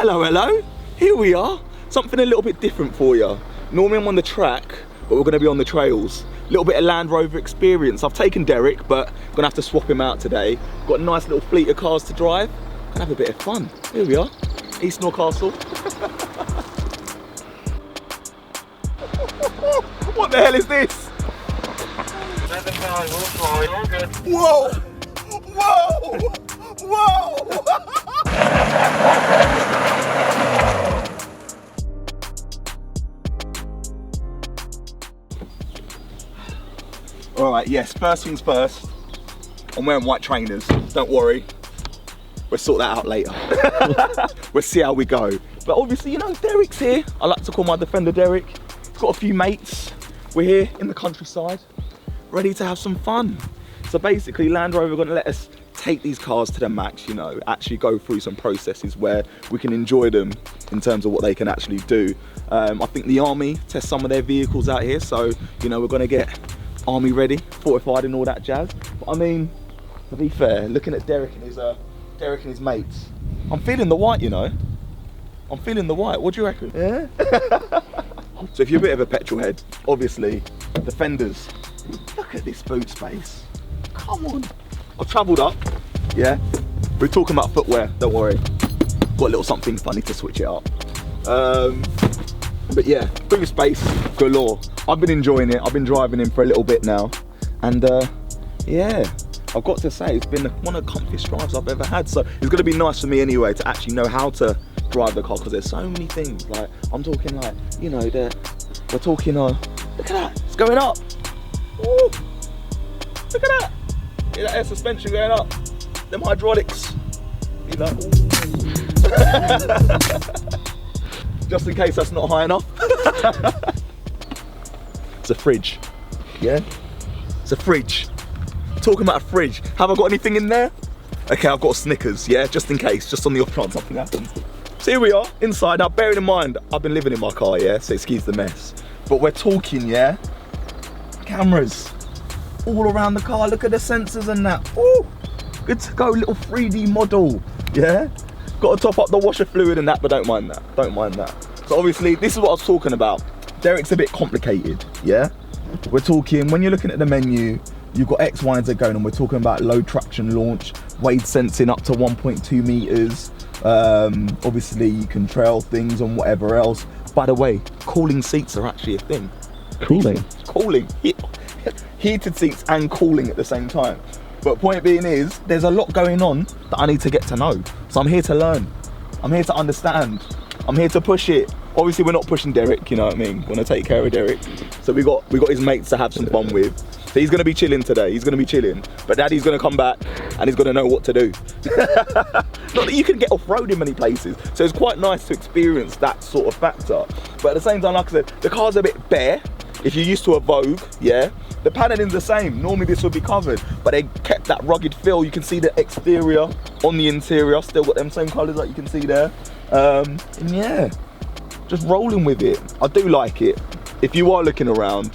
Hello, hello. Here we are. Something a little bit different for you. Normally I'm on the track, but we're going to be on the trails. A little bit of Land Rover experience. I've taken Derek, but I'm going to have to swap him out today. Got a nice little fleet of cars to drive. Gonna have a bit of fun. Here we are, East Newcastle. What the hell is this? Whoa! Whoa! Whoa! All right, yes, first things first. I'm wearing white trainers, don't worry. We'll sort that out later. We'll see how we go. But obviously, you know, Derek's here. I like to call my Defender Derek. He's got a few mates. We're here in the countryside, ready to have some fun. So basically, Land Rover are gonna let us take these cars to the max, you know, actually go through some processes where we can enjoy them in terms of what they can actually do. I think the Army test some of their vehicles out here, so, you know, we're gonna get Army ready, fortified and all that jazz. But I mean, to be fair, looking at Derek and his mates, I'm feeling the white, you know. I'm feeling the white. What do you reckon? Yeah. So if you're a bit of a petrol head, obviously, Defenders. Look at this boot space. Come on. I've travelled up. Yeah. We're talking about footwear. Don't worry. Got a little something funny to switch it up. But yeah, boot space galore. I've been enjoying it. I've been driving him for a little bit now, and yeah. I've got to say, it's been one of the comfiest drives I've ever had. So it's going to be nice for me anyway to actually know how to drive the car, because there's so many things. Like, I'm talking like, you know, we're talking look at that, it's going up. Ooh, look at that. Yeah, that air suspension going up. Them hydraulics, you know. Just in case that's not high enough. It's a fridge, yeah? It's a fridge. Talking about a fridge, have I got anything in there? Okay, I've got Snickers, yeah, just in case, just on the off chance something happens. So here we are, inside. Now, bearing in mind, I've been living in my car, yeah, so excuse the mess. But we're talking, yeah, cameras all around the car. Look at the sensors and that. Ooh, good to go, little 3D model, yeah? Got to top up the washer fluid and that, but don't mind that, don't mind that. So obviously, this is what I was talking about. Derek's a bit complicated, yeah? We're talking, when you're looking at the menu, you've got X, Y, and Z going on. We're talking about low traction launch, weight sensing up to 1.2 meters. Obviously, you can trail things and whatever else. By the way, cooling seats are actually a thing. Cooling? Cooling. Heated seats and cooling at the same time. But point being is, there's a lot going on that I need to get to know. So I'm here to learn. I'm here to understand. I'm here to push it. Obviously, we're not pushing Derek, you know what I mean? We're gonna take care of Derek. So we got his mates to have some fun with. So he's gonna be chilling today. He's gonna be chilling. But Daddy's gonna come back and he's gonna know what to do. Not that you can get off-road in many places. So it's quite nice to experience that sort of factor. But at the same time, like I said, the car's a bit bare. If you're used to a Vogue, yeah, the paneling's the same. Normally this would be covered, but they kept that rugged feel. You can see the exterior on the interior. Still got them same colors like you can see there. And yeah, just rolling with it. I do like it. If you are looking around,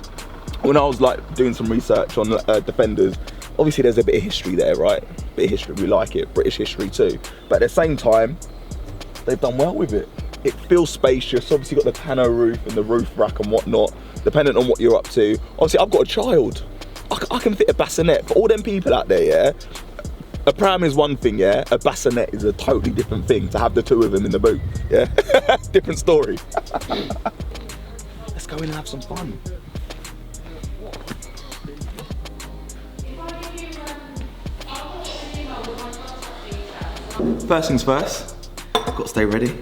when I was like doing some research on Defenders, obviously there's a bit of history there, right? Bit of history, we like it, British history too. But at the same time, they've done well with it. It feels spacious. Obviously got the tonneau roof and the roof rack and whatnot, depending on what you're up to. Obviously I've got a child. I can fit a bassinet. For all them people out there, yeah, a pram is one thing, yeah, a bassinet is a totally different thing. To have the two of them in the boot, yeah, different story. Let's go in and have some fun. First things first, got to stay ready.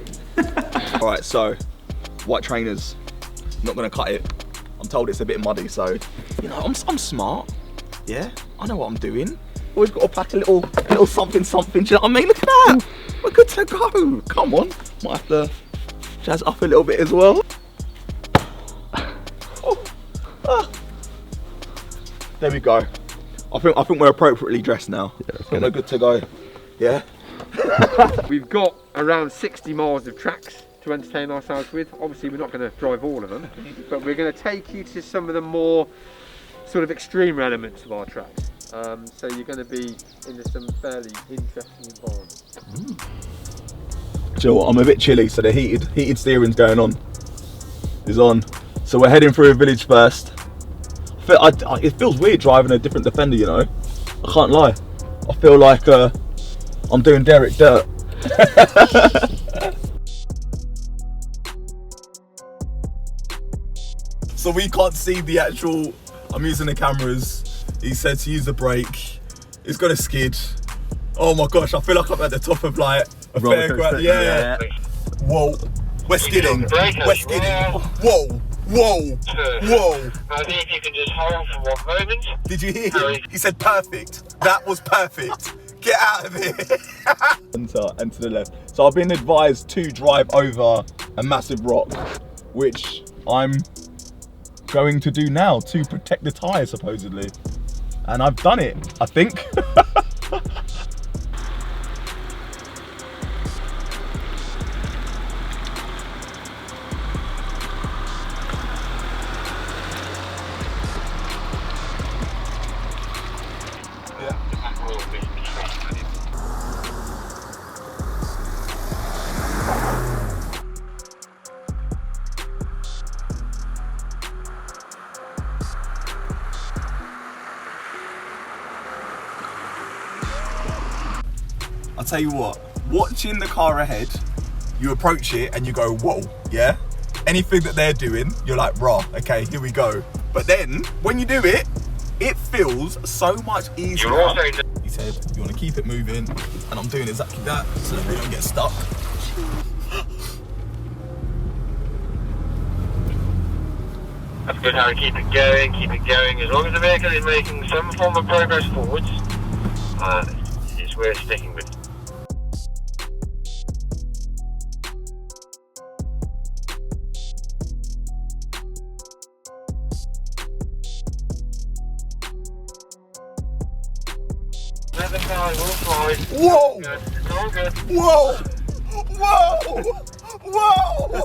All right, so white trainers, not gonna cut it. I'm told it's a bit muddy, so you know I'm smart. Yeah, I know what I'm doing. Always got to pack a little something. Do you know what I mean? Look at that. We're good to go. Come on, might have to jazz up a little bit as well. Oh, ah. There we go. I think we're appropriately dressed now. Yeah, I think we're good to go. Yeah. We've got around 60 miles of tracks to entertain ourselves with. Obviously we're not going to drive all of them, but we're going to take you to some of the more sort of extreme elements of our tracks. So you're going to be in some fairly interesting environments. Do you know what? I'm a bit chilly, so the heated steering's going on. Is on. So we're heading through a village first. It feels weird driving a different Defender, you know. I can't lie. I feel like I'm doing Derek dirt. So we can't see the actual. I'm using the cameras. He said to use the brake. It's gonna skid. Oh my gosh! I feel like I'm at the top of like a fairground. Yeah. Whoa. We're skidding. We're skidding. Whoa. Whoa. Whoa. I think if you can just hold for 1 moment. Did you hear him? He said perfect. That was perfect. Get out of here. And to the left. So I've been advised to drive over a massive rock, which I'm going to do now to protect the tyre supposedly. And I've done it, I think. I'll tell you what, watching the car ahead, you approach it and you go, whoa, yeah? Anything that they're doing, you're like, rah, okay, here we go. But then, when you do it, it feels so much easier. He said, you want to keep it moving, and I'm doing exactly that, so that we don't get stuck. That's good, Harry. Keep it going, keep it going. As long as the vehicle is making some form of progress forwards, it's worth sticking with. Let the car will fly. Whoa! It's all good. Whoa! Whoa! Whoa!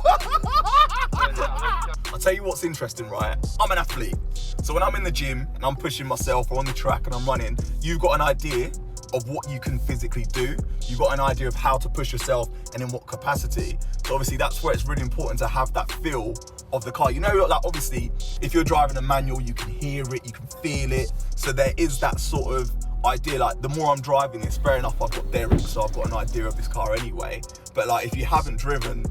I'll tell you what's interesting, right? I'm an athlete. So when I'm in the gym and I'm pushing myself or on the track and I'm running, you've got an idea of what you can physically do. You've got an idea of how to push yourself and in what capacity. So obviously that's where it's really important to have that feel of the car. You know, like obviously if you're driving a manual, you can hear it, you can feel it. So there is that sort of idea, like the more I'm driving this, fair enough, I've got Derek, so I've got an idea of this car anyway. But like if you haven't driven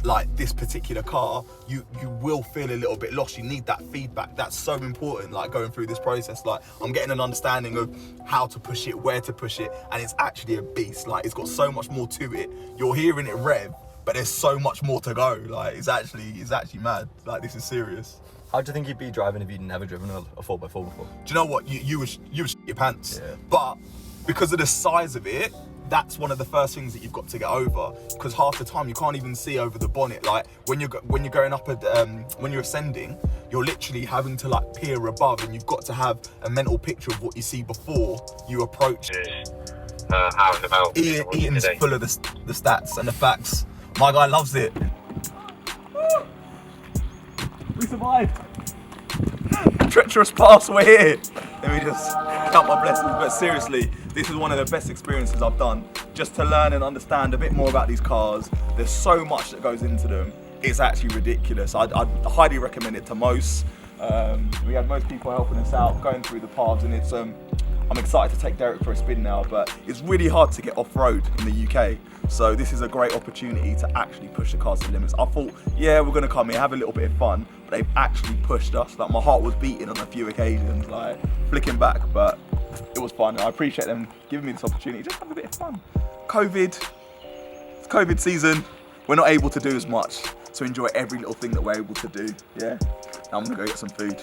like this particular car, you will feel a little bit lost. You need that feedback. That's so important, like going through this process. Like I'm getting an understanding of how to push it, where to push it, and it's actually a beast. Like it's got so much more to it. You're hearing it rev, but there's so much more to go. Like it's actually mad. Like this is serious. How do you think you'd be driving if you'd never driven a 4x4 before? Do you know what? You would shit your pants. Yeah. But because of the size of it, that's one of the first things that you've got to get over. Because half the time you can't even see over the bonnet. Like when you're going up when you're ascending, you're literally having to like peer above, and you've got to have a mental picture of what you see before you approach. Out and about. Ian's full of the stats and the facts. My guy loves it. We survived. Treacherous pass, we're here. Let me just count my blessings. But seriously, this is one of the best experiences I've done. Just to learn and understand a bit more about these cars. There's so much that goes into them. It's actually ridiculous. I'd highly recommend it to most. We had most people helping us out, going through the paths, and it's I'm excited to take Derek for a spin now, but it's really hard to get off-road in the UK. So this is a great opportunity to actually push the cars to the limits. I thought, yeah, we're gonna come here, have a little bit of fun, but they've actually pushed us. Like my heart was beating on a few occasions, like flicking back, but it was fun. I appreciate them giving me this opportunity. Just have a bit of fun. It's COVID season. We're not able to do as much, so enjoy every little thing that we're able to do, yeah? Now I'm gonna go get some food.